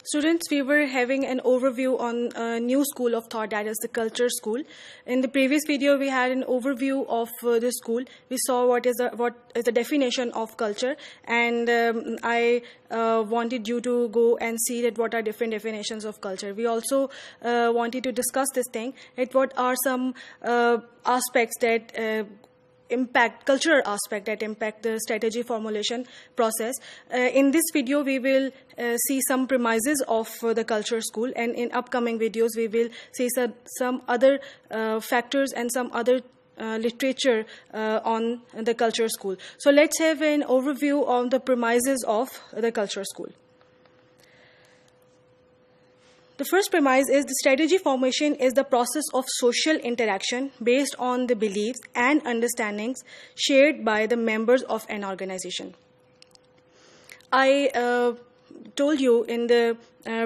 Students, we were having an overview on a new school of thought, that is the culture school. In the previous video, we had an overview of the school. We saw what is the definition of culture, and I wanted you to go and see that what are different definitions of culture. We also wanted to discuss this thing, that what are some aspects that cultural aspect that impact the strategy formulation process. In this video, we will see some premises of the culture school, and in upcoming videos, we will see some other factors and some other literature on the culture school. So let's have an overview on the premises of the culture school. The first premise is the strategy formation is the process of social interaction based on the beliefs and understandings shared by the members of an organization. I told you in the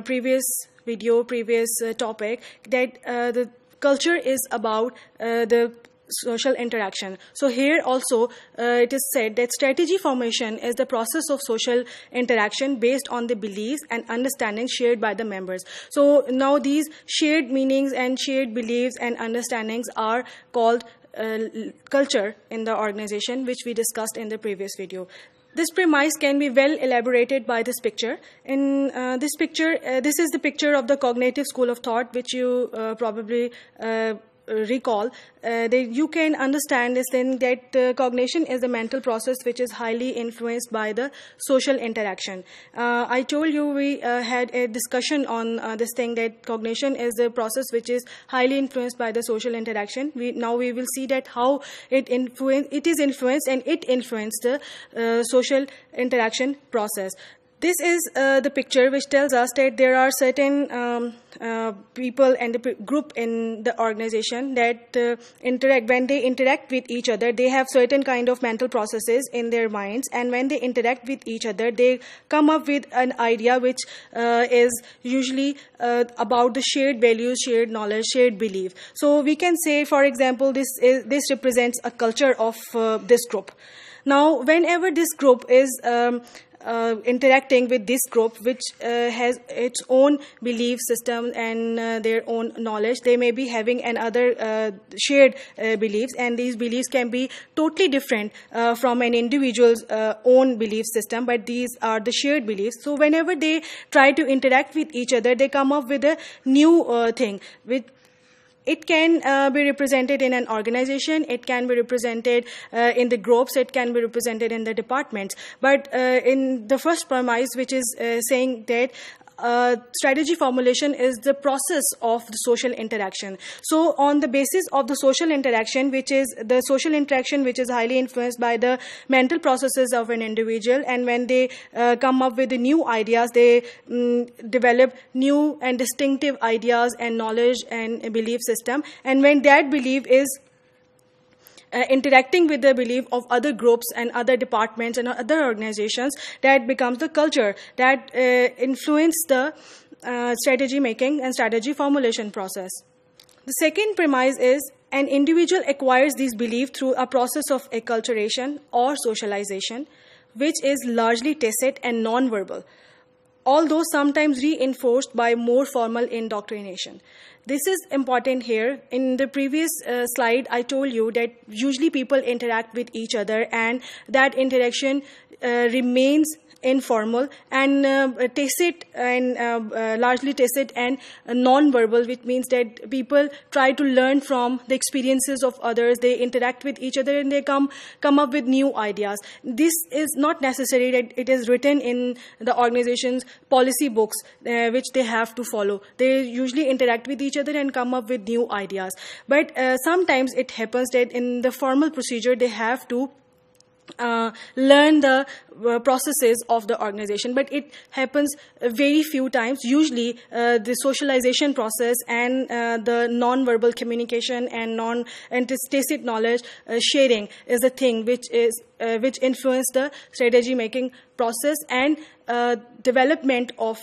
previous topic, that the culture is about the social interaction. So here also it is said that strategy formation is the process of social interaction based on the beliefs and understandings shared by the members. So now these shared meanings and shared beliefs and understandings are called culture in the organization, which we discussed in the previous video. This premise can be well elaborated by this picture. In this picture, this is the picture of the cognitive school of thought, which you probably recall. That you can understand this thing, that cognition is a mental process which is highly influenced by the social interaction. I told you we had a discussion on this thing, that cognition is a process which is highly influenced by the social interaction. Now we will see that how it is influenced, and it influenced the social interaction process. This is the picture which tells us that there are certain people and the group in the organization that interact. When they interact with each other, they have certain kind of mental processes in their minds, and when they interact with each other, they come up with an idea which is usually about the shared values, shared knowledge, shared belief. So we can say, for example, this represents a culture of this group. Now, whenever this group is interacting with this group, which has its own belief system and their own knowledge, they may be having another shared beliefs, and these beliefs can be totally different from an individual's own belief system, but these are the shared beliefs. So whenever they try to interact with each other, they come up with a new thing. It can be represented in an organization, it can be represented in the groups, it can be represented in the departments. But in the first premise, which is saying that strategy formulation is the process of the social interaction. So on the basis of the social interaction, which is highly influenced by the mental processes of an individual, and when they come up with the new ideas, they develop new and distinctive ideas and knowledge and belief system. And when that belief is interacting with the belief of other groups and other departments and other organizations, that becomes the culture that influence the strategy making and strategy formulation process. The second premise is an individual acquires these beliefs through a process of acculturation or socialization, which is largely tacit and non-verbal, although sometimes reinforced by more formal indoctrination. This is important here. In the previous slide, I told you that usually people interact with each other, and that interaction remains informal and tacit, and largely tacit and non-verbal, which means that people try to learn from the experiences of others. They interact with each other and they come up with new ideas. This is not necessary that it is written in the organization's policy books which they have to follow. They usually interact with each other and come up with new ideas. But sometimes it happens that in the formal procedure they have to learn the processes of the organization, but it happens very few times. Usually the socialization process and the non-verbal communication and tacit knowledge sharing is the thing which influence the strategy making process and development of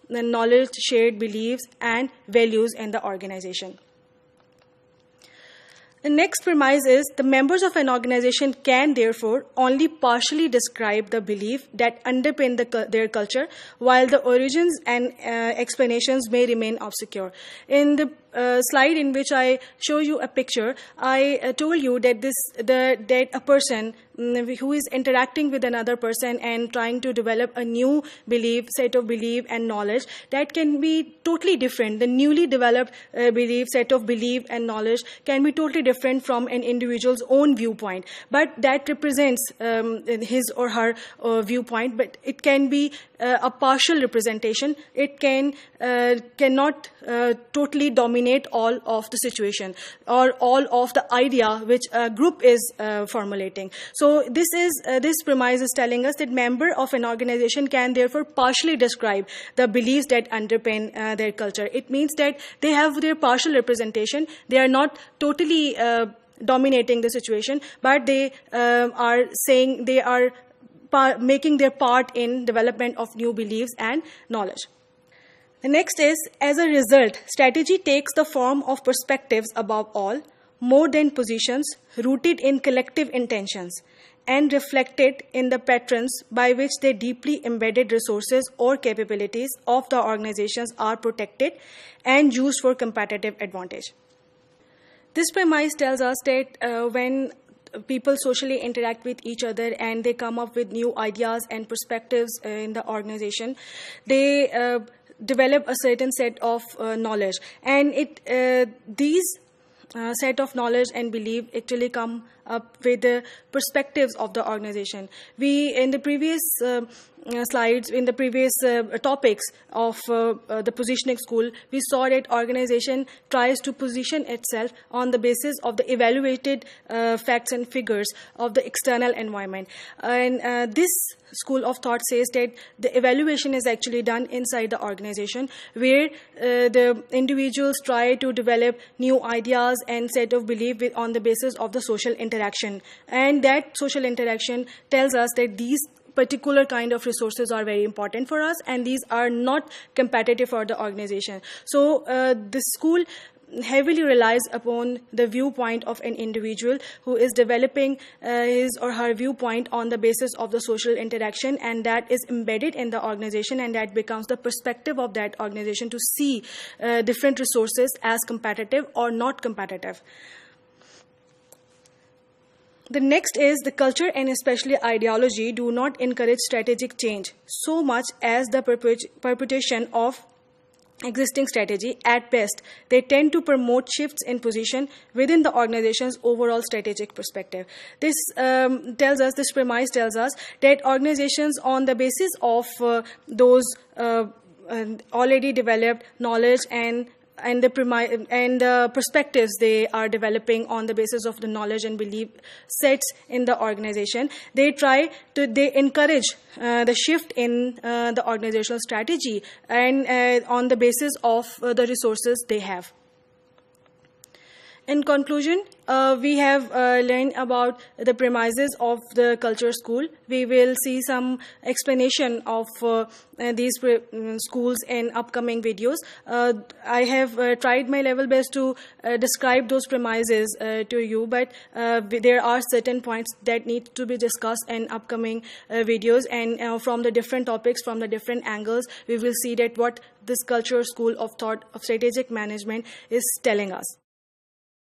knowledge, shared beliefs and values in the organization. The next premise is the members of an organization can therefore only partially describe the belief that underpin their culture, while the origins and explanations may remain obscure. In the slide in which I show you a picture, I told you that that a person who is interacting with another person and trying to develop a new set of belief and knowledge, that can be totally different. The newly developed set of belief and knowledge can be totally different from an individual's own viewpoint, but that represents his or her viewpoint, but it can be a partial representation. It cannot totally dominate all of the situation or all of the idea which a group is formulating. So this premise is telling us that member of an organization can therefore partially describe the beliefs that underpin their culture. It means that they have their partial representation. They are not totally dominating the situation, but they are saying they are making their part in development of new beliefs and knowledge. The next is, as a result, strategy takes the form of perspectives above all, more than positions, rooted in collective intentions, and reflected in the patterns by which the deeply embedded resources or capabilities of the organizations are protected and used for competitive advantage. This premise tells us that when people socially interact with each other and they come up with new ideas and perspectives in the organization, they develop a certain set of knowledge, and these set of knowledge and belief actually come up with the perspectives of the organization. We, in the previous slides, in the previous topics of the positioning school, we saw that organization tries to position itself on the basis of the evaluated facts and figures of the external environment. And this school of thought says that the evaluation is actually done inside the organization, where the individuals try to develop new ideas and set of belief on the basis of the social interaction. And that social interaction tells us that these particular kind of resources are very important for us, and these are not competitive for the organization. So the school heavily relies upon the viewpoint of an individual who is developing his or her viewpoint on the basis of the social interaction, and that is embedded in the organization, and that becomes the perspective of that organization to see different resources as competitive or not competitive. The next is the culture and especially ideology do not encourage strategic change so much as the perpetuation of existing strategy. At best, they tend to promote shifts in position within the organization's overall strategic perspective. This premise tells us that organizations, on the basis of those already developed knowledge and the perspectives they are developing on the basis of the knowledge and belief sets in the organization, they encourage the shift in the organizational strategy and on the basis of the resources they have. In conclusion, we have learned about the premises of the culture school. We will see some explanation of these schools in upcoming videos. I have tried my level best to describe those premises to you, but there are certain points that need to be discussed in upcoming videos, and from the different topics, from the different angles, we will see that what this culture school of thought of strategic management is telling us.